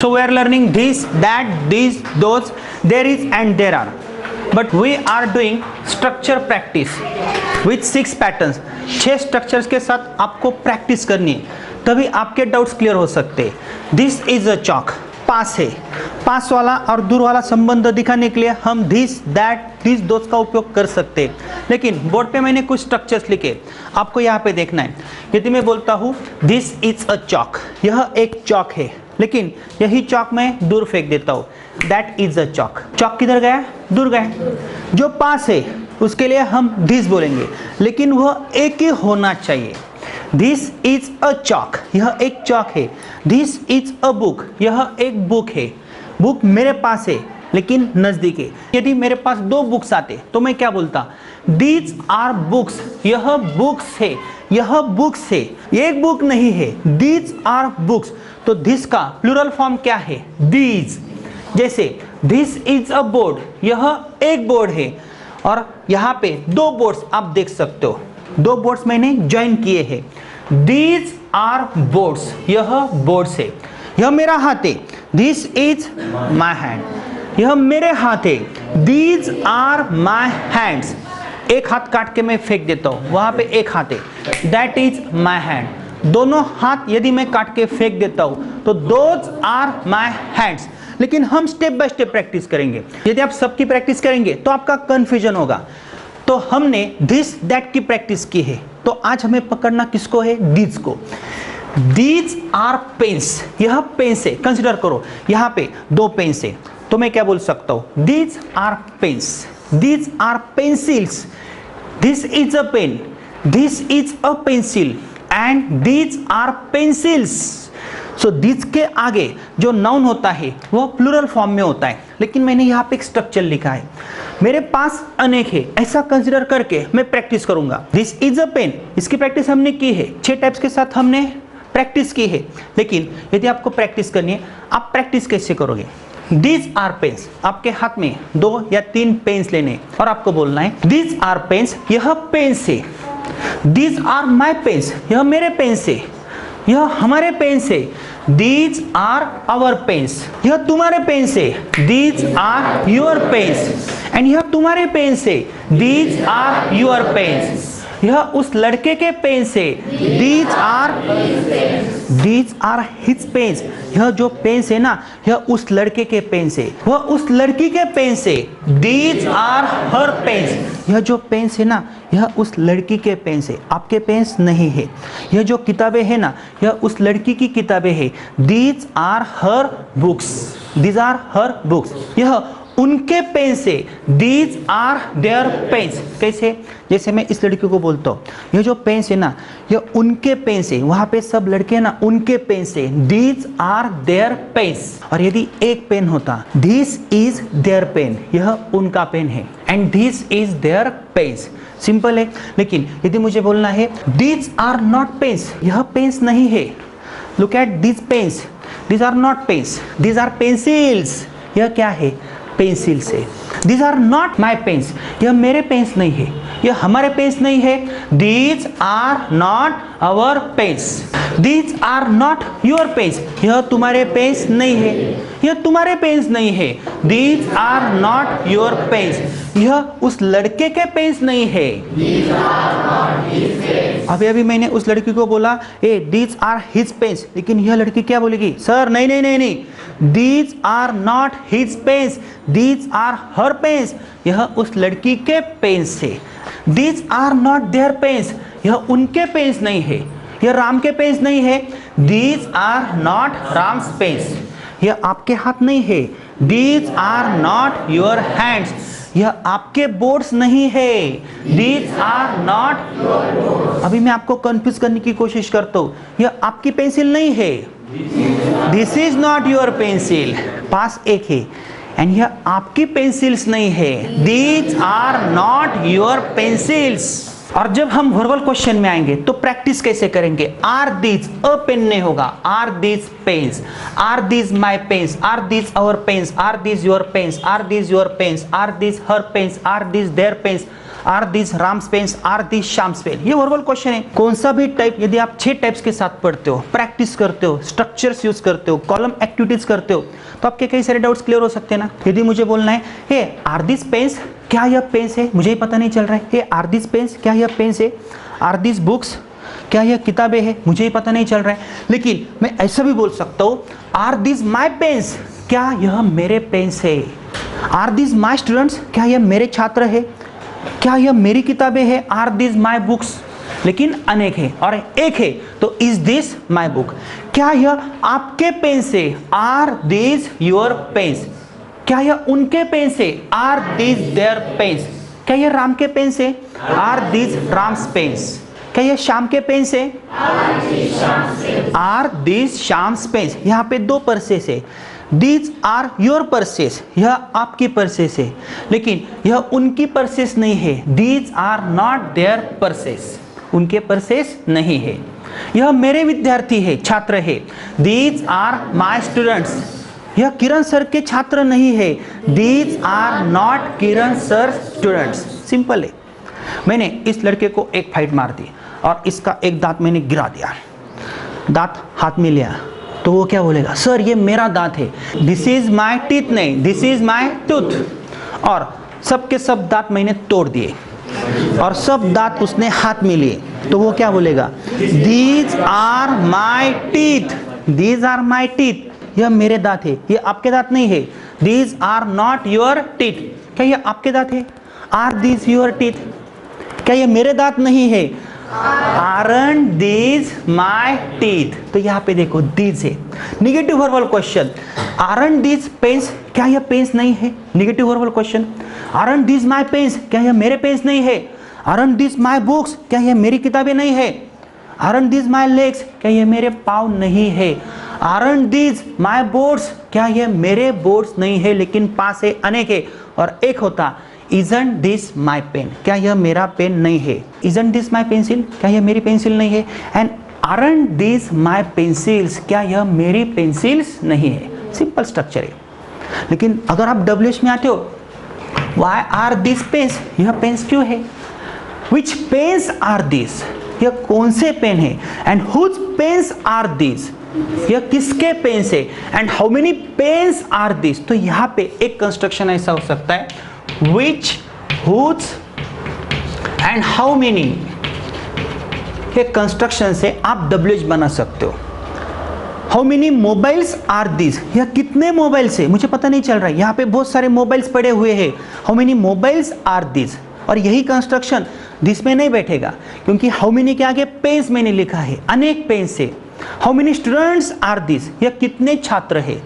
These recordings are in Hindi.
So we are learning this, that, these, those, there is and there are. But we are doing structure practice with 6 patterns. 6 structures के साथ आपको प्रैक्टिस करनी है, तभी आपके डाउट्स क्लियर हो सकते हैं. दिस इज अ चॉक, पास है. पास वाला और दूर वाला संबंध दिखाने के लिए हम दिस, दैट, दिस, दोस का उपयोग कर सकते हैं. लेकिन बोर्ड पे मैंने कुछ स्ट्रक्चर्स लिखे, आपको यहाँ पे देखना है. यदि मैं बोलता हूँ दिस इज अ चॉक, यह एक चॉक है, लेकिन यही चॉक मैं दूर फेंक देता हूँ, that is a chalk. Chalk किधर गया? दूर गया. जो पास है उसके लिए हम दिस बोलेंगे, लेकिन वह एक ही होना चाहिए. दिस इज अ चॉक, यह एक चॉक है. दिस इज अ बुक, यह एक बुक है. बुक मेरे पास है लेकिन नजदीक है. यदि मेरे पास 2 बुक्स आते तो मैं क्या बोलता? दीज आर बुक्स, यह बुक्स है, यह बुक्स है, एक बुक नहीं है. दीज आर बुक्स, तो दिस का प्लूरल फॉर्म क्या है? दीज. जैसे दिस इज अ बोर्ड, यह एक बोर्ड है. और यहाँ पे 2 बोर्ड्स आप देख सकते हो, 2 बोर्ड्स मैंने ज्वाइन किए हैं. दीज आर बोर्ड्स, यह बोर्ड्स है. यह मेरा हाथ है, दिस इज माई हैंड, यह मेरे हाथ है. दीज आर माई हैंड्स, एक हाथ काट के मैं फेंक देता हूँ, वहाँ पे एक हाथ है, दैट इज माई हैंड. दोनों हाथ यदि मैं काट के फेंक देता हूँ तो दोज आर माई हैंड्स. लेकिन हम स्टेप बाय स्टेप प्रैक्टिस करेंगे. यदि आप सबकी प्रैक्टिस करेंगे तो आपका कंफ्यूजन होगा. तो हमने दिस, दैट की प्रैक्टिस की है, तो आज हमें पकड़ना किसको है? दीज को. दीज आर पेन्स, यह पेन्स है. कंसिडर करो यहाँ पे 2 पेन्स है, तो मैं क्या बोल सकता हूँ? These are pens. These are pencils. This is a pen, this is a pencil, and these are pencils. So these के आगे जो नाउन होता है वह प्लूरल फॉर्म में होता है, लेकिन मैंने यहाँ पे एक स्ट्रक्चर लिखा है. मेरे पास अनेक है, ऐसा कंसिडर करके मैं प्रैक्टिस करूंगा. दिस इज अ पेन, इसकी प्रैक्टिस हमने की है, 6 टाइप्स के साथ हमने प्रैक्टिस की है. लेकिन यदि आपको प्रैक्टिस करनी है, आप प्रैक्टिस कैसे करोगे? दीज आर पेन्स, आपके हाथ में 2 या 3 पेन्स लेने और आपको बोलना है दीज आर पेन्स, यह पेन्स है. दीज आर माई पेन्स, यह मेरे पेन्स है, यह हमारे पेन्स है. दीज आर आवर पेन्स, यह तुम्हारे पेन्स है. These are your pens, and यह तुम्हारे पेन्स है. दीज आर योर पेन्स, यह उस लड़के के पेन्स है. दीज आर हिज पेन्स, यह जो पेन्स है ना, यह उस लड़के के पेन्स है, वह उस लड़की के पेन्स है. दीज आर हर पेन्स, यह जो पेन्स है ना, यह उस लड़की के पेन्स है, आपके पेन्स नहीं है. यह जो किताबें है ना, यह उस लड़की की किताबें है. These are her books, these are her books, यह उनके पेन से. These are their pens. कैसे? जैसे मैं इस लड़की को बोलता हूँ ये जो पेन्स है ना, ये उनके पेन्स है, वहाँ पे सब लड़के हैं ना, उनके पेन्स है. These are their pens. और यदि एक पेन होता, दिस इज देयर पेन, यह उनका पेन है, and this is their pens. Simple है. लेकिन यदि मुझे बोलना है दीज आर नॉट पेन्स, यह पेन्स नहीं है. Look at these pens, these are not pens, these are pencils, यह क्या है? पेंसिल से. These are not my pens, यह मेरे पेन्स नहीं है, यह हमारे पेन्स नहीं है. These are not our pens. These are not your pens, यह तुम्हारे पेन्स नहीं है, यह तुम्हारे पेन्स नहीं है. These are not your pens, यह उस लड़के के पेन्स नहीं है. अभी अभी मैंने उस लड़की को बोला ए दीज आर हिज पेन्स, लेकिन यह लड़की क्या बोलेगी? सर नहीं नहीं नहीं नहीं, these are not his pens, these are her pens, यह उस लड़की के पेन्स है. These are not their pens, यह उनके पेन्स नहीं है, यह राम के पेन्स नहीं है. These are not Ram's pens, यह आपके हाथ नहीं है. These are not your hands, यह आपके बोर्ड्स नहीं है. These are not. अभी मैं आपको कंफ्यूज करने की कोशिश करता हूँ, यह आपकी पेंसिल नहीं है. This is not your pencil, पास एक है, एंड यह आपकी पेंसिल्स नहीं है. These are not your pencils. और जब हम वर्बल क्वेश्चन में आएंगे तो प्रैक्टिस कैसे करेंगे? आर दीज, अ पेन नहीं होगा. Are these pens, are these my pens, are these our pens, are these your pens, are these your pens, are these her pens, are these their pens. Are this Ram's pens, are this Shyam's pen? ये वर्बल क्वेश्चन है। कौन सा भी टाइप यदि आप 6 टाइप्स के साथ पढ़ते हो, प्रैक्टिस करते हो, स्ट्रक्चर्स यूज करते हो, कॉलम एक्टिविटीज करते हो, तो आपके कई सारे डाउट्स क्लियर हो सकते हैं ना। यदि मुझे बोलना है हे आर दिस पेन्स, क्या यह पेन्स है, मुझे ही पता नहीं चल रहा है। हे आर दिस पेन्स, क्या यह पेन्स है? आर दिस बुक्स, क्या यह किताबें हैं, मुझे ही पता नहीं चल रहा है। लेकिन मैं ऐसा भी बोल सकता हूँ आर दिस माई पेन्स, क्या यह मेरे पेन्स है? आर दिस माई स्टूडेंट्स, क्या यह मेरे छात्र है? क्या यह मेरी किताबें हैं? आर दिस माई बुक्स, लेकिन अनेक है और एक है तो इज दिस माई बुक, क्या यह आपके पेन्स है? आर दिस योर पेन्स, क्या यह उनके पेन्स है? आर दिस देयर पेन्स, क्या यह राम के पेन्स है? आर दिस राम्स पेन्स, क्या यह श्याम के पेन्स है? Are this Shyam's pens. यहाँ पे 2 पर्सेस है। दीज आर योर पर्सेस, यह आपकी पर्सेस है, लेकिन यह उनकी पर्सेस नहीं है। These are not their purses, उनके पर्सेस नहीं है। यह मेरे विद्यार्थी है, छात्र है। दीज आर माई स्टूडेंट्स, यह किरण सर के छात्र नहीं है। These are not Kiran sir students. Simple है। मैंने इस लड़के को एक फाइट मार दी और इसका एक दांत मैंने गिरा दिया, दांत हाथ में लिया, तो वो क्या बोलेगा? सर ये मेरा दांत है। दिस इज माई टीथ नहीं, दिस इज माई टूथ। और सबके सब दांत मैंने तोड़ दिए और सब दांत उसने हाथ में लिए, तो वो क्या बोलेगा? These are my teeth, these are my teeth, यह मेरे दांत है, ये आपके दांत नहीं है। These are not your teeth, क्या ये आपके दांत है? आर दीज योर टीथ, क्या ये मेरे दांत नहीं है? Aren't these my teeth. तो यहाँ पे देखो दीज है, negative verbal question. Aren't these pens, क्या यह पेन्स नहीं है? Negative verbal question. Aren't these my pens, क्या यह मेरे पेन्स नहीं है? आरंट दीज माई बुक्स, क्या यह मेरी किताबें नहीं है? आरंट दीज माई लेग्स, क्या यह मेरे पाँव नहीं है? आरंट दीज माई बोर्ड्स, क्या यह मेरे बोर्ड्स नहीं है, लेकिन पास है, अनेक है और एक होता। Isn't this my pen, क्या यह मेरा पेन नहीं है? Isn't this my pencil, क्या यह मेरी पेंसिल नहीं है? And aren't these my pencils, क्या यह मेरी पेंसिल्स नहीं है? सिंपल स्ट्रक्चर है। लेकिन अगर आप WH में आते हो, why are these pens, यह पेन्स क्यों है? Which pens are these, यह कौन से पेन है? And whose pens are these, यह किसके पेन्स है? And how many pens are these? तो यहाँ पे एक कंस्ट्रक्शन ऐसा हो सकता है which, whose and how many के कंस्ट्रक्शन से आप WH बना सकते हो। How many mobiles are these, यह कितने मोबाइल्स है? मुझे पता नहीं चल रहा है, यहाँ पे बहुत सारे मोबाइल्स पड़े हुए हैं। How many mobiles are these, और यही कंस्ट्रक्शन दिस में नहीं बैठेगा क्योंकि how many के आगे पेन्स मैंने लिखा है, अनेक पेन्स है। How many students are these, यह कितने छात्र है?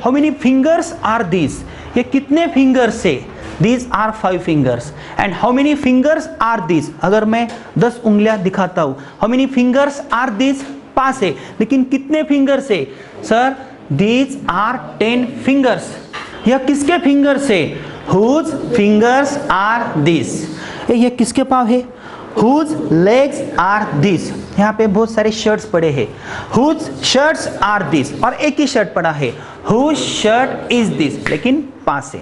How many fingers are these, यह कितने फिंगर्स है? These are 5 fingers. And how many fingers are these? अगर मैं 10 उंगलियां दिखाता हूँ, how many fingers are these? पास है, लेकिन कितने फिंगर्स है? Sir these are 10 fingers. यह किसके फिंगर्स है? Whose fingers are these? यह किसके पाँव है? Whose legs are these? यहाँ पे बहुत सारे शर्ट्स पड़े हैं। Whose shirts are these? और एक ही शर्ट पड़ा है। Whose shirt is this? लेकिन पास है,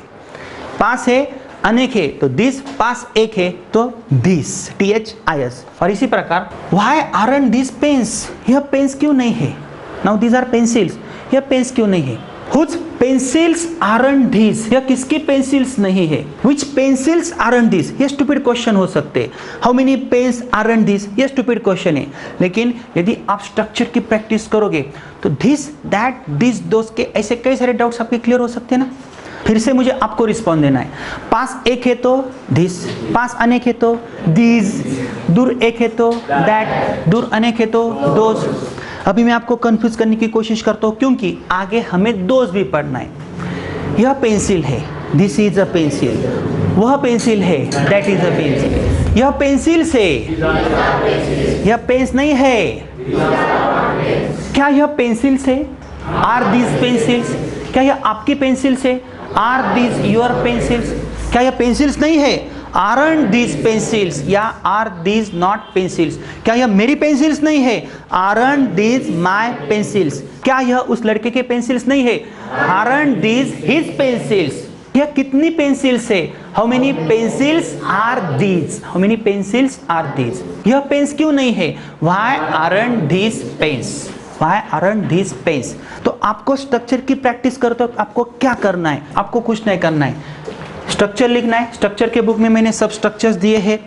पास है, अनेक है, तो दिस पास एक है तो दिस, THIS। और इसी प्रकार why aren't these pens, यह पेन्स क्यों नहीं है? now these are pencils, यह पेन्स क्यों नहीं है? whose pencils aren't these, यह किसकी पेंसिल्स नहीं है? which pencils aren't these, यह स्टूपिड क्वेश्चन हो सकते। how many pens aren't these, यह स्टूपिड क्वेश्चन है। लेकिन यदि आप स्ट्रक्चर की प्रैक्टिस करोगे तो दिस, दैट, दिस, दोस के ऐसे कई सारे डाउट्स आपके क्लियर हो सकते हैं ना। फिर से मुझे आपको रिस्पॉन्ड देना है। पास एक है तो दिस, पास अनेक है तो दीज, दूर एक है तो दैट, दूर अनेक है तो दोज। अभी मैं आपको कंफ्यूज करने की कोशिश करता हूँ क्योंकि आगे हमें दोज भी पढ़ना है। यह पेंसिल है, दिस इज अ पेंसिल। वह पेंसिल है, दैट इज अ पेंसिल। यह पेंसिल से, यह पेंस नहीं है। क्या यह पेंसिल से? आर दीज पेंसिल्स, क्या यह आपकी पेंसिल से? आर दीज योर पेंसिल्स, क्या यह पेंसिल्स नहीं है? आरंट दीज पेंसिल्स या आर दीज नॉट पेंसिल्स, क्या यह मेरी पेंसिल्स नहीं है? आरंट दीज माई पेंसिल्स, क्या यह उस लड़के के पेंसिल्स नहीं है? आरंट दीज हिज पेंसिल्स, यह कितनी पेंसिल्स है? How many pencils are these, how many pencils are these, यह पेन्स क्यों नहीं है, why aren't these pens, why aren't these pens. तो आपको स्ट्रक्चर की प्रैक्टिस करते वक्त आपको क्या करना है, आपको कुछ नहीं करना है, स्ट्रक्चर लिखना है। स्ट्रक्चर के बुक में मैंने सब स्ट्रक्चर्स दिए हैं,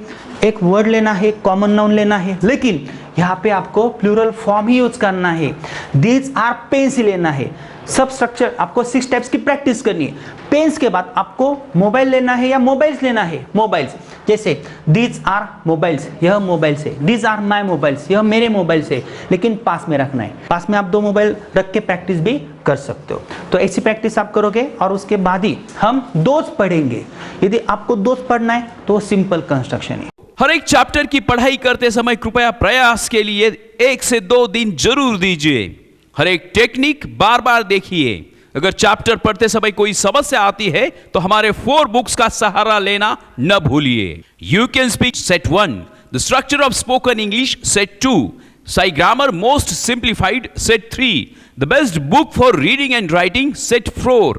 एक वर्ड लेना है, कॉमन नाउन लेना है, लेकिन यहाँ पे आपको प्लूरल फॉर्म ही यूज करना है, दीज आर पेन्स ही लेना है। सब स्ट्रक्चर आपको 6 टाइप्स की प्रैक्टिस करनी है। पेन्स के बाद आपको मोबाइल लेना है या मोबाइल्स लेना है, मोबाइल्स, जैसे दीज आर मोबाइल्स, यह मोबाइल से, दीज आर माई मोबाइल्स, यह मेरे मोबाइल से, लेकिन पास में रखना है। पास में आप 2 मोबाइल रख के प्रैक्टिस भी कर सकते हो। तो ऐसी प्रैक्टिस आप करोगे और उसके बाद ही हम दोस्त पढ़ेंगे। यदि आपको दोस्त पढ़ना है तो सिंपल कंस्ट्रक्शन है। हर एक चैप्टर की पढ़ाई करते समय कृपया प्रयास के लिए 1 से 2 दिन जरूर दीजिए। हर एक टेक्निक बार बार देखिए। अगर चैप्टर पढ़ते समय कोई समस्या आती है तो हमारे 4 बुक्स का सहारा लेना न भूलिए। You can speak set 1, the structure of spoken English set 2, Sai grammar most simplified set 3, the best book for reading and writing set 4,